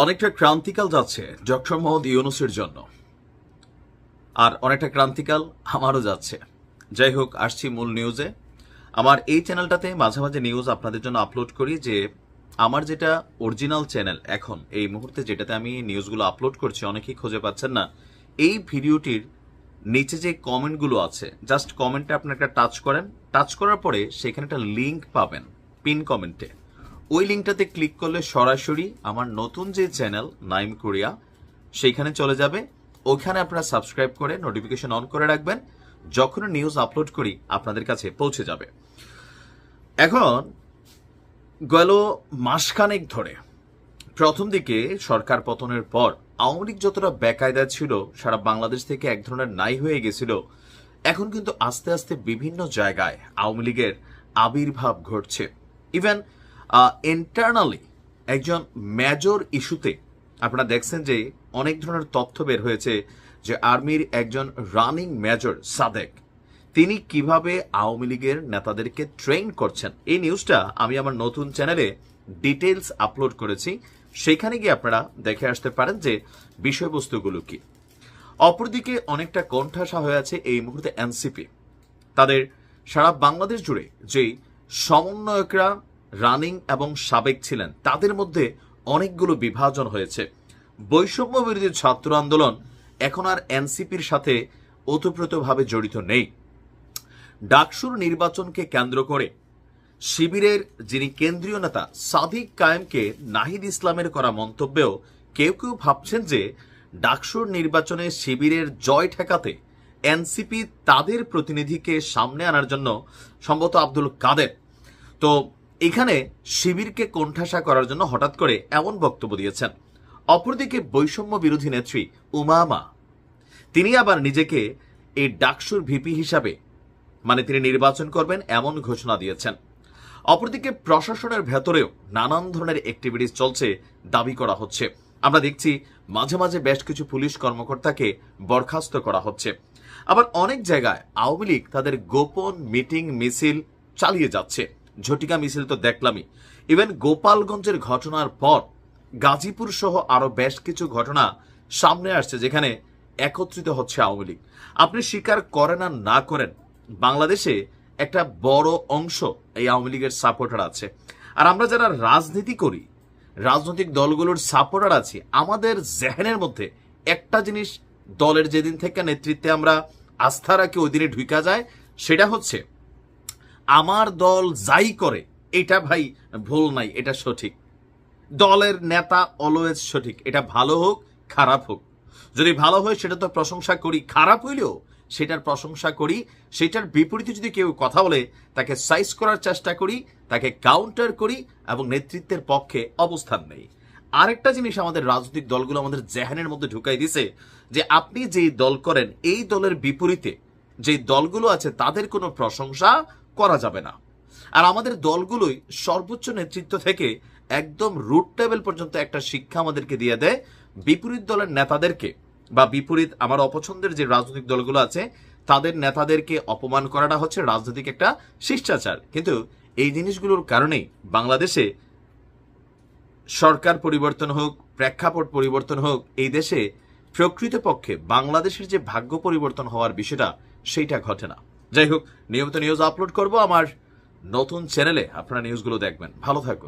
অনেকটা ক্রান্তিকাল যাচ্ছে ডক্টর মোহাম্মদ ইউনূসের জন্য, আর অনেকটা ক্রান্তিকাল আমারও যাচ্ছে। যাই হোক, আসছি মূল নিউজে। আমার এই চ্যানেলটাতে মাঝে মাঝে নিউজ আপনাদের জন্য আপলোড করি, যে আমার যেটা অরিজিনাল চ্যানেল এখন এই মুহূর্তে যেটাতে আমি নিউজগুলো আপলোড করছি, অনেকেই খুঁজে পাচ্ছেন না। এই ভিডিওটির নিচে যে কমেন্টগুলো আছে, জাস্ট কমেন্টে আপনি একটা টাচ করেন, টাচ করার পরে সেখানে একটা লিঙ্ক পাবেন পিন কমেন্টে। ওই লিঙ্কটাতে ক্লিক করলে সরাসরি আমার নতুন যে চ্যানেল নাইম কোরিয়া সেইখানে চলে যাবে। ওইখানে আপনারা সাবস্ক্রাইব করে নোটিফিকেশন অন করে রাখবেন, যখন নিউজ আপলোড করি আপনাদের কাছে পৌঁছে যাবে। এখন গেল মাসখানেক ধরে, প্রথম দিকে সরকার পতনের পর আওয়ামী লীগ যতটা বেকায়দা ছিল, সারা বাংলাদেশ থেকে এক ধরনের নাই হয়ে গেছিল, এখন কিন্তু আস্তে আস্তে বিভিন্ন জায়গায় আওয়ামী লীগের আবির্ভাব ঘটছে। ইভেন ইন্টারনালি একজন মেজর ইস্যুতে আপনারা দেখছেন যে অনেক ধরনের তথ্য বের হয়েছে, যে আর্মির একজন রানিং মেজর সাদেক, তিনি কিভাবে আওয়ামী লীগের নেতাদেরকে ট্রেন করছেন। এই নিউজটা আমি আমার নতুন চ্যানেলে ডিটেলস আপলোড করেছি, সেখানে গিয়ে আপনারা দেখে আসতে পারেন যে বিষয়বস্তুগুলো কি। অপরদিকে অনেকটা কোণঠাসা হয়ে আছে এই মুহূর্তে এনসিপি। তাদের সারা বাংলাদেশ জুড়ে যে সমন্বয়করা রানিং এবং সাবেক ছিলেন, তাদের মধ্যে অনেকগুলো বিভাজন হয়েছে। বৈষম্য বিরোধী ছাত্র আন্দোলন এখন আর এনসিপির সাথে ওতপ্রোতভাবে জড়িত নেই। ডাকসুর নির্বাচনকে কেন্দ্র করে শিবিরের যিনি কেন্দ্রীয় নেতা সাদিক কায়েমকে নাহিদ ইসলামের করা মন্তব্যেও কেউ কেউ ভাবছেন যে ডাকসুর নির্বাচনে শিবিরের জয় ঠেকাতে এনসিপি তাদের প্রতিনিধিকে সামনে আনার জন্য সম্ভবত আব্দুল কাদের, তো এখানে শিবিরকে কোণঠাসা করার জন্য হঠাৎ করে এমন বক্তব্য দিয়েছেন। অপরদিকে বৈষম্য বিরোধী নেত্রী উমামা, তিনি আবার নিজেকে এই ডাকসুর ভিপি হিসাবে, মানে তিনি নির্বাচন করবেন এমন ঘোষণা দিয়েছেন। অপরদিকে প্রশাসনের ভেতরেও নানান ধরনের অ্যাক্টিভিটিস চলছে, দাবি করা হচ্ছে। আমরা দেখছি মাঝে মাঝে বেশ কিছু পুলিশ কর্মকর্তাকে বরখাস্ত করা হচ্ছে। আবার অনেক জায়গায় আওয়ামী লীগ তাদের গোপন মিটিং মিছিল চালিয়ে যাচ্ছে। ঝটিকা মিছিল তো দেখলামই। ইভেন গোপালগঞ্জের ঘটনার পর গাজীপুর সহ আরো বেশ কিছু ঘটনা সামনে আসছে, যেখানে একত্রিত হচ্ছে আওয়ামী লীগ। আপনি স্বীকার করেন আর না করেন, বাংলাদেশে একটা বড় অংশ এই আওয়ামী লীগের সাপোর্টার আছে। আর আমরা যারা রাজনীতি করি, রাজনৈতিক দলগুলোর সাপোর্টার আছি, আমাদের জেহেনের মধ্যে একটা জিনিস, দলের যেদিন থেকে নেতৃত্বে আমরা আস্থা রাখি ওই দিনে ঢুকা যায়, সেটা হচ্ছে আমার দল যাই করে এটা ভাই ভুল নাই, এটা সঠিক। দলের নেতা অলওয়েজ সঠিক, এটা ভালো হোক খারাপ হোক। যদি ভালো হয় সেটা তো প্রশংসা করি, খারাপ হইলেও সেটার প্রশংসা করি। সেটার বিপরীতে যদি কেউ কথা বলে তাকে সাইজ করার চেষ্টা করি, তাকে কাউন্টার করি এবং নেতৃত্বের পক্ষে অবস্থান নেই। আরেকটা জিনিস আমাদের রাজনৈতিক দলগুলো আমাদের জেহানের মধ্যে ঢুকাই দিছে, যে আপনি যেই দল করেন এই দলের বিপরীতে যে দলগুলো আছে তাদের কোনো প্রশংসা করা যাবে না। আর আমাদের দলগুলোই সর্বোচ্চ নেতৃত্ব থেকে একদম রুট লেভেল পর্যন্ত একটা শিক্ষা আমাদেরকে দিয়ে দেয়, বিপরীত দলের নেতাদেরকে বা বিপরীত আমার অপছন্দের যে রাজনৈতিক দলগুলো আছে তাদের নেতাদেরকে অপমান করাটা হচ্ছে রাজনৈতিক একটা শিষ্টাচার। কিন্তু এই জিনিসগুলোর কারণেই বাংলাদেশে সরকার পরিবর্তন হোক, প্রেক্ষাপট পরিবর্তন হোক, এই দেশে প্রকৃতপক্ষে বাংলাদেশের যে ভাগ্য পরিবর্তন হওয়ার বিষয়টা সেইটা ঘটে না। যাই হোক, নিয়মিত নিউজ আপলোড করব আমার নতুন চ্যানেলে, আপনারা নিউজগুলো দেখবেন। ভালো থাকুন।